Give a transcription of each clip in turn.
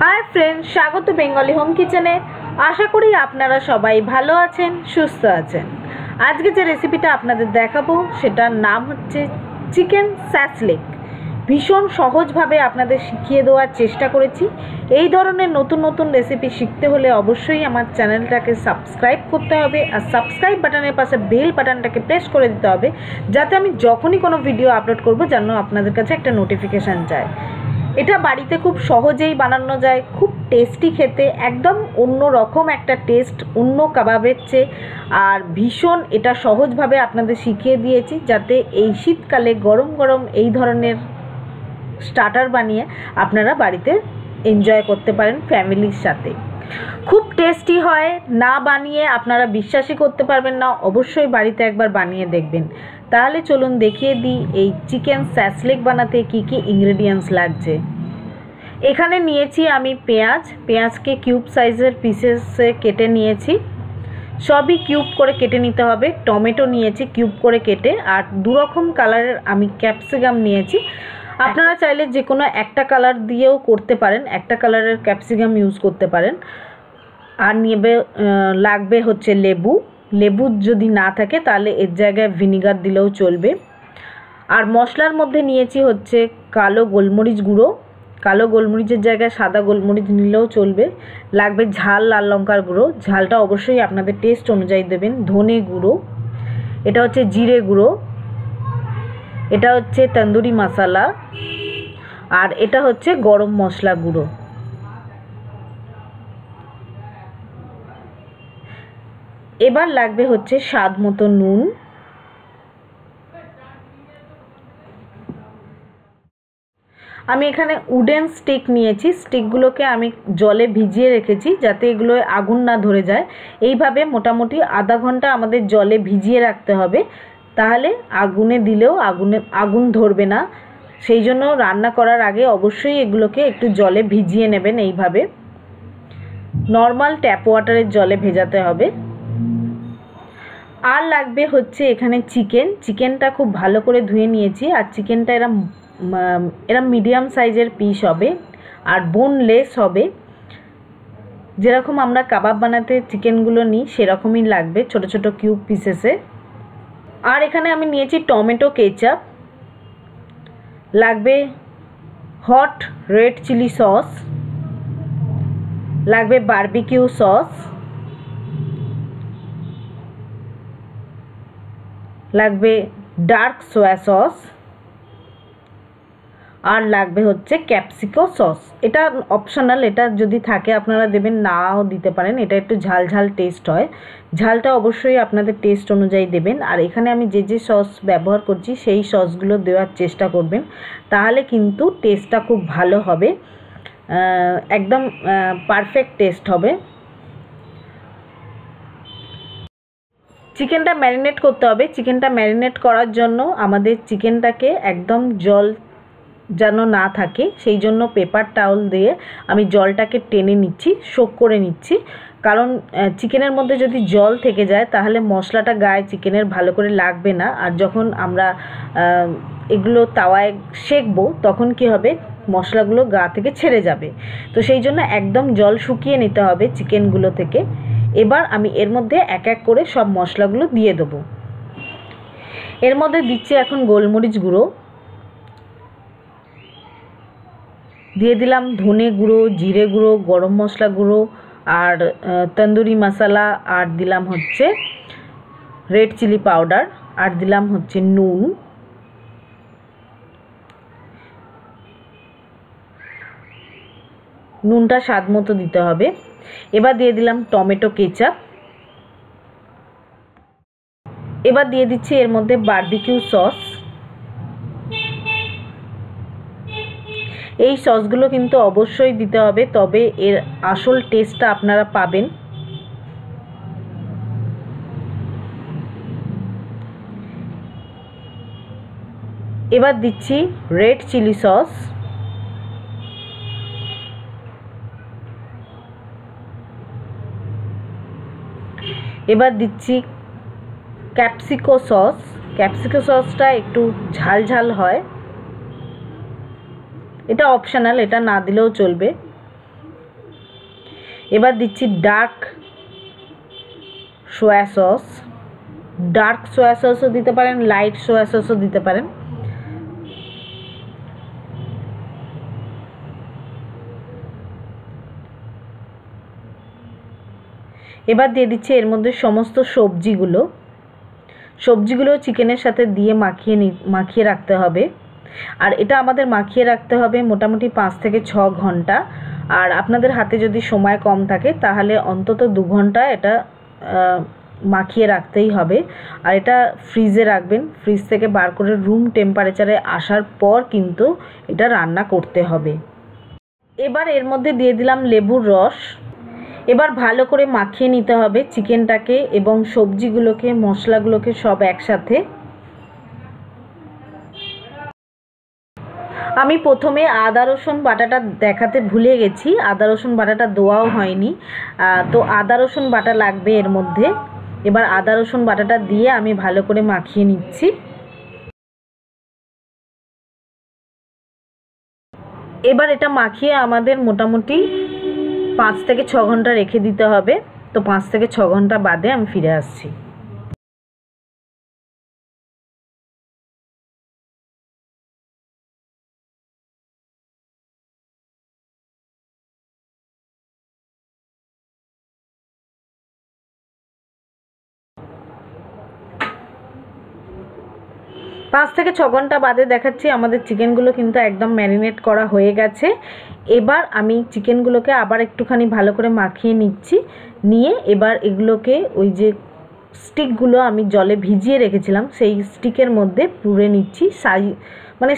Hi friends, स्वागत Bengali home किचेने। आशा करी आपनारा सबाई भालो आछेन, सुस्थ आछेन। आज के जे रेसिपिटा आपनादेर देखाबो सेटार नाम हच्छे चिकेन सैसलिक। भीषण सहज भावे आपनादेर शिखिए देওয়ার চেষ্টা করেছি। এই ধরনের নতুন নতুন রেসিপি শিখতে হলে অবশ্যই আমার চ্যানেলটাকে সাবস্ক্রাইব করতে হবে আর সাবস্ক্রাইব বাটনের পাশে বেল বাটনটাকে প্রেস করে দিতে হবে, যাতে আমি যখনই কোনো ভিডিও আপলোড করব যেন আপনাদের কাছে একটা নোটিফিকেশান যায়। এটা বাড়িতে খুব সহজেই বানানো যায়, খুব টেস্টি খেতে, একদম অন্য রকম একটা টেস্ট, অন্য কাবাবের চেয়ে। আর ভীষণ এটা সহজভাবে আপনাদের শিখিয়ে দিয়েছি, যাতে এই শীতকালে গরম গরম এই ধরনের স্টার্টার বানিয়ে আপনারা বাড়িতে এনজয় করতে পারেন ফ্যামিলির সাথে। খুব টেস্টি হয়, না বানিয়ে আপনারা বিশ্বাসই করতে পারবেন না। অবশ্যই বাড়িতে একবার বানিয়ে দেখবেন। তাহলে চলুন দেখিয়ে দিই এই চিকেন স্যাসলিক বানাতে কি কি ইনগ্রেডিয়েন্টস লাগছে। এখানে নিয়েছি আমি পেঁয়াজকে কিউব সাইজের পিসেসে কেটে নিয়েছি, সবই কিউব করে কেটে নিতে হবে। টমেটো নিয়েছি কিউব করে কেটে, আর দু রকম কালারের আমি ক্যাপসিকাম নিয়েছি। আপনারা চাইলে যে কোনো একটা কালার দিয়েও করতে পারেন, একটা কালারের ক্যাপসিকাম ইউজ করতে পারেন। আর লাগবে হচ্ছে লেবু যদি না থাকে তাহলে এর জায়গায় ভিনিগার দিলেও চলবে। আর মশলার মধ্যে নিয়েছি হচ্ছে কালো গোলমরিচ গুঁড়ো, কালো গোলমরিচের জায়গায় সাদা গোলমরিচ নিলেও চলবে। লাগবে ঝাল লাল লঙ্কার গুঁড়ো, ঝালটা অবশ্যই আপনাদের টেস্ট অনুযায়ী দেবেন। ধনে গুঁড়ো, এটা হচ্ছে জিরে গুঁড়ো, এটা হচ্ছে তন্দুরি মশলা, আর এটা হচ্ছে গরম মশলা গুঁড়ো। এবার লাগবে হচ্ছে স্বাদ মতো নুন। আমি এখানে উডেন স্টিক নিয়েছি, স্টিকগুলোকে আমি জলে ভিজিয়ে রেখেছি যাতে এগুলো আগুন না ধরে যায়। এইভাবে মোটামুটি আধা ঘন্টা আমাদের জলে ভিজিয়ে রাখতে হবে, তাহলে আগুনে দিলেও আগুন ধরবে না। সেই জন্য রান্না করার আগে অবশ্যই এগুলোকে একটু জলে ভিজিয়ে নেবেন। এইভাবে নর্মাল ট্যাপ ওয়াটারের জলে ভেজাতে হবে। আর লাগবে হচ্ছে এখানে চিকেনটা খুব ভালো করে ধুয়ে নিয়েছি। আর চিকেনটা এরম মিডিয়াম সাইজের পিস হবে আর বোনলেস হবে। যেরকম আমরা কাবাব বানাতে চিকেনগুলো নিই সেরকমই লাগবে, ছোট ছোট কিউব পিসেসে। আর এখানে আমি নিয়েছি টমেটো কেচাপ, লাগবে হট রেড চিলি সস, লাগবে বারবিকিউ সস, লাগবে ডার্ক সোয়া সস, আর লাগবে হচ্ছে ক্যাপসিকো সস। এটা অপশনাল, এটা যদি থাকে আপনারা দেবেন, নাও দিতে পারেন। এটা একটু ঝাল ঝাল টেস্ট হয়, ঝালটা অবশ্যই আপনাদের টেস্ট অনুযায়ী দেবেন। আর এখানে আমি যে সস ব্যবহার করছি সেই সসগুলো দেওয়ার চেষ্টা করবেন, তাহলে কিন্তু টেস্টটা খুব ভালো হবে, একদম পারফেক্ট টেস্ট হবে। চিকেনটা ম্যারিনেট করতে হবে। চিকেনটা ম্যারিনেট করার জন্য আমাদের চিকেনটাকে একদম জল যেন না থাকে সেই জন্য পেপার টাওয়াল দিয়ে আমি জলটাকে টেনে নিচ্ছি, সোক করে নিচ্ছি। কারণ চিকেনের মধ্যে যদি জল থেকে যায় তাহলে মশলাটা গায়ে চিকেনের ভালো করে লাগবে না। আর যখন আমরা এগুলো তাওয়ায় সেঁকবো তখন কি হবে, মশলাগুলো গা থেকে ছেড়ে যাবে। তো সেই জন্য একদম জল শুকিয়ে নিতে হবে চিকেনগুলো থেকে। এবার আমি এর মধ্যে এক এক করে সব মশলাগুলো দিয়ে দেবো। এর মধ্যে দিচ্ছি এখন গোলমরিচ গুঁড়ো, দিয়ে দিলাম ধনে গুঁড়ো, জিরে গুঁড়ো, গরম মশলা গুঁড়ো, আর তন্দুরি মশলা, আর দিলাম হচ্ছে রেড চিলি পাউডার, আর দিলাম হচ্ছে নুন। নুনটা স্বাদ মতো দিতে হবে। এবার দিয়ে দিলাম টমেটো কেচাপ। এবার দিয়ে দিচ্ছি এর মধ্যে বারবিকিউ সস। এই সসগুলো কিন্তু অবশ্যই দিতে হবে, তবে এর আসল টেস্টটা আপনারা পাবেন। এবার দিচ্ছি রেড চিলি সস। এবার দিচ্ছি ক্যাপসিকো সস। ক্যাপসিকো সসটা একটু ঝাল ঝাল হয়, এটা অপশনাল, এটা না দিলেও চলবে। এবার দিচ্ছি dark soya sauce. Dark soya সসও দিতে পারেন, লাইট সোয়া সসও দিতে পারেন। এবার দিয়ে দিচ্ছি এর মধ্যে সমস্ত সবজিগুলো চিকেনের সাথে দিয়ে মাখিয়ে রাখতে হবে। আর এটা আমাদের মাখিয়ে রাখতে হবে মোটামুটি 5 থেকে 6 ঘন্টা। আর আপনাদের হাতে যদি সময় কম থাকে তাহলে অন্তত 2 ঘন্টা এটা মাখিয়ে রাখতেই হবে। আর এটা ফ্রিজে রাখবেন, ফ্রিজ থেকে বার করে রুম টেম্পারেচারে আসার পর কিন্তু এটা রান্না করতে হবে। এবার এর মধ্যে দিয়ে দিলাম লেবুর রস। এবার ভালো করে মাখিয়ে নিতে হবে চিকেনটাকে এবং সবজিগুলোকে, মশলাগুলোকে সব একসাথে। আমি প্রথমে আদা রসুন বাটাটা দেখাতে ভুলে গেছি, আদা রসুন বাটাটা দেওয়াও হয়নি। তো আদা রসুন বাটা লাগবে এর মধ্যে। এবার আদা রসুন বাটাটা দিয়ে আমি ভালো করে মাখিয়ে নিচ্ছি। এবার এটা মাখিয়ে আমাদের মোটামুটি 5 থেকে 6 ঘন্টা রেখে দিতে হবে। তো 5 থেকে 6 ঘন্টা বাদে আমি ফিরে আসছি। পাঁচ থেকে ছ ঘন্টা বাদে দেখাচ্ছি আমাদের চিকেনগুলো কিন্তু একদম ম্যারিনেট করা হয়ে গেছে। এবার আমি চিকেনগুলোকে আবার একটুখানি ভালো করে মাখিয়ে নিচ্ছি। নিয়ে এবার এগুলোকে ওই যে স্টিকগুলো আমি জলে ভিজিয়ে রেখেছিলাম সেই স্টিকের মধ্যে পুরে নিচ্ছি।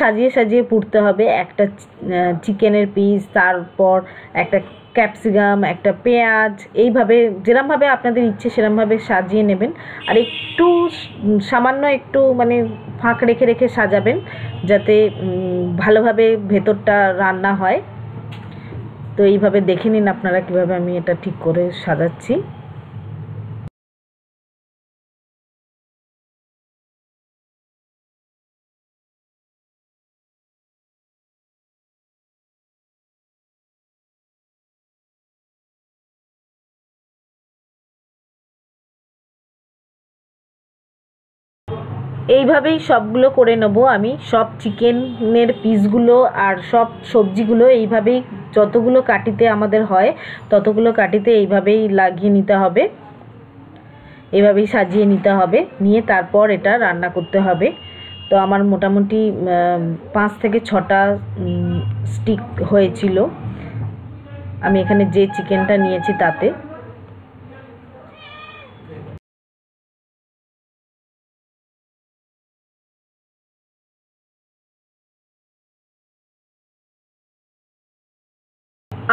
সাজিয়ে সাজিয়ে পুরতে হবে। একটা চিকেনের পিস, তারপর একটা ক্যাপসিকাম, একটা পেঁয়াজ, এইভাবে যেরমভাবে আপনাদের ইচ্ছে সেরমভাবে সাজিয়ে নেবেন। আর একটু সামান্য একটু মানে ফাঁক রেখে রেখে সাজাবেন যাতে ভালোভাবে ভেতরটা রান্না হয়। তো এইভাবে দেখে নিন আপনারা কীভাবে আমি এটা ঠিক করে সাজাচ্ছি। এইভাবেই সবগুলো করে নেব আমি। সব চিকেনের পিসগুলো আর সব সবজিগুলো এইভাবেই যতগুলো কাটিতে আমাদের হয় ততগুলো কাটিতে এইভাবেই লাগিয়ে নিতে হবে, এইভাবেই সাজিয়ে নিতে হবে। নিয়ে তারপর এটা রান্না করতে হবে। তো আমার মোটামুটি 5 থেকে 6টা স্টিক হয়েছিল আমি এখানে যে চিকেনটা নিয়েছি তাতে।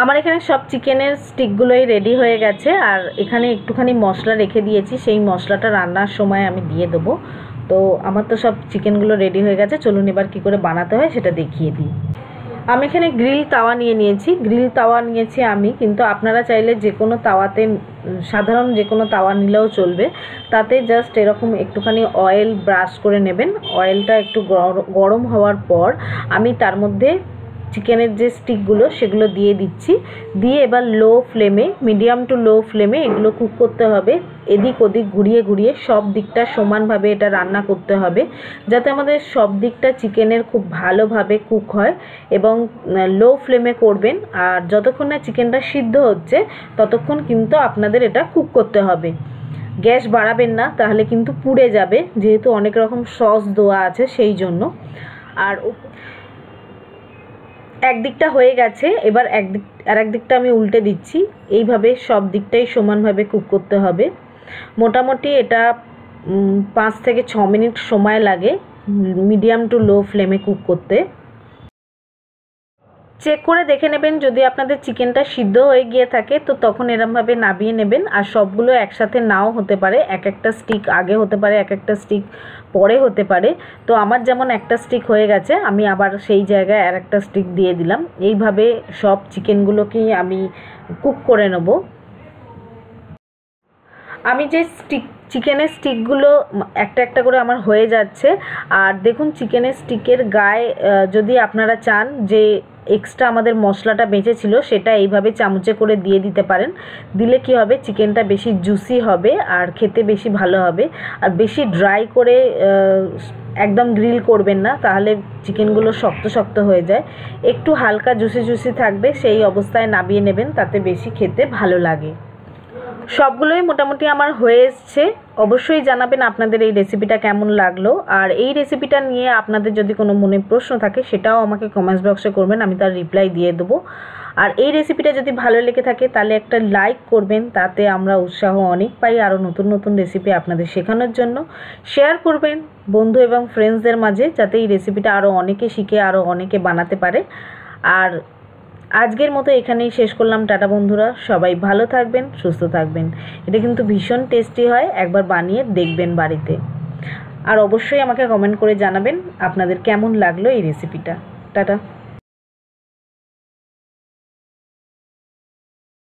আমার এখানে সব চিকেনের স্টিকগুলোই রেডি হয়ে গেছে। আর এখানে একটুখানি মশলা রেখে দিয়েছি, সেই মশলাটা রান্নার সময় আমি দিয়ে দেবো। তো আমার তো সব চিকেনগুলো রেডি হয়ে গেছে। চলুন এবার কী করে বানাতে হয় সেটা দেখিয়ে দিই। আমি এখানে গ্রিল তাওয়া নিয়েছি। গ্রিল তাওয়া নিয়েছি আমি, কিন্তু আপনারা চাইলে যে কোনো তাওয়াতে, সাধারণ যে কোনো তাওয়া নিলেও চলবে। তাতে জাস্ট এরকম একটুখানি অয়েল ব্রাশ করে নেবেন। অয়েলটা একটু গরম হওয়ার পর আমি তার মধ্যে চিকেনের যে স্টিকগুলো সেগুলো দিয়ে দিচ্ছি। দিয়ে এবার লো ফ্লেমে, মিডিয়াম টু লো ফ্লেমে এগুলো কুক করতে হবে। এদিক ওদিক ঘুরিয়ে ঘুরিয়ে সব দিকটা সমানভাবে এটা রান্না করতে হবে, যাতে আমাদের সব দিকটা চিকেনের খুব ভালোভাবে কুক হয়। এবং লো ফ্লেমে করবেন। আর যতক্ষণ না চিকেনটা সিদ্ধ হচ্ছে ততক্ষণ কিন্তু আপনাদের এটা কুক করতে হবে। গ্যাস বাড়াবেন না, তাহলে কিন্তু পুড়ে যাবে, যেহেতু অনেক রকম সস দেওয়া আছে সেই জন্য। আর একদিকটা হয়ে গেছে, এবার আর দিকটা আমি উল্টে দিচ্ছি। এইভাবে সব দিকটাই সমানভাবে কুক করতে হবে। মোটামুটি এটা 5 থেকে 6 মিনিট সময় লাগে মিডিয়াম টু লো ফ্লেমে কুক করতে। চেক করে দেখে নেবেন, যদি আপনাদের চিকেনটা সিদ্ধ হয়ে গিয়ে থাকে তো তখন এরমভাবে নামিয়ে নেবেন। আর সবগুলো একসাথে নাও হতে পারে, এক একটা স্টিক আগে হতে পারে, এক একটা স্টিক পরে হতে পারে। তো আমার যেমন একটা স্টিক হয়ে গেছে, আমি আবার সেই জায়গায় আর একটা স্টিক দিয়ে দিলাম। এইভাবে সব চিকেনগুলোকেই আমি কুক করে নেব। আমি যে চিকেনের স্টিকগুলো একটা একটা করে আমার হয়ে যাচ্ছে। আর দেখুন চিকেনের স্টিকের গায়ে যদি আপনারা চান যে এক্সট্রা আমাদের মশলাটা বেঁচে ছিল সেটা এইভাবে চামচে করে দিয়ে দিতে পারেন। দিলে কি হবে, চিকেনটা বেশি জুসি হবে আর খেতে বেশি ভালো হবে। আর বেশি ড্রাই করে একদম গ্রিল করবেন না, তাহলে চিকেনগুলো শক্ত শক্ত হয়ে যায়। একটু হালকা জুসি জুসি থাকবে, সেই অবস্থায় নামিয়ে নেবেন, তাতে বেশি খেতে ভালো লাগে। সবগুলোই মোটামুটি আমার হয়ে এসছে। অবশ্যই জানাবেন আপনাদের এই রেসিপিটা কেমন লাগলো। আর এই রেসিপিটা নিয়ে আপনাদের যদি কোনো মনে প্রশ্ন থাকে সেটাও আমাকে কমেন্টস বক্সে করবেন, আমি তার রিপ্লাই দিয়ে দেবো। আর এই রেসিপিটা যদি ভালো লেগে থাকে তাহলে একটা লাইক করবেন, তাতে আমরা উৎসাহ অনেক পাই আরও নতুন নতুন রেসিপি আপনাদের শেখানোর জন্য। শেয়ার করবেন বন্ধু এবং ফ্রেন্ডসদের মাঝে, যাতে এই রেসিপিটা আরও অনেকে শিখে আরও অনেকে বানাতে পারে। আর আজকের মতো এখানেই শেষ করলাম। টাটা বন্ধুরা, সবাই ভালো থাকবেন, সুস্থ থাকবেন। এটা কিন্তু ভীষণ টেস্টি হয়, একবার বানিয়ে দেখবেন বাড়িতে। আর অবশ্যই আমাকে কমেন্ট করে জানাবেন আপনাদের কেমন লাগলো এই রেসিপিটা। টাটা।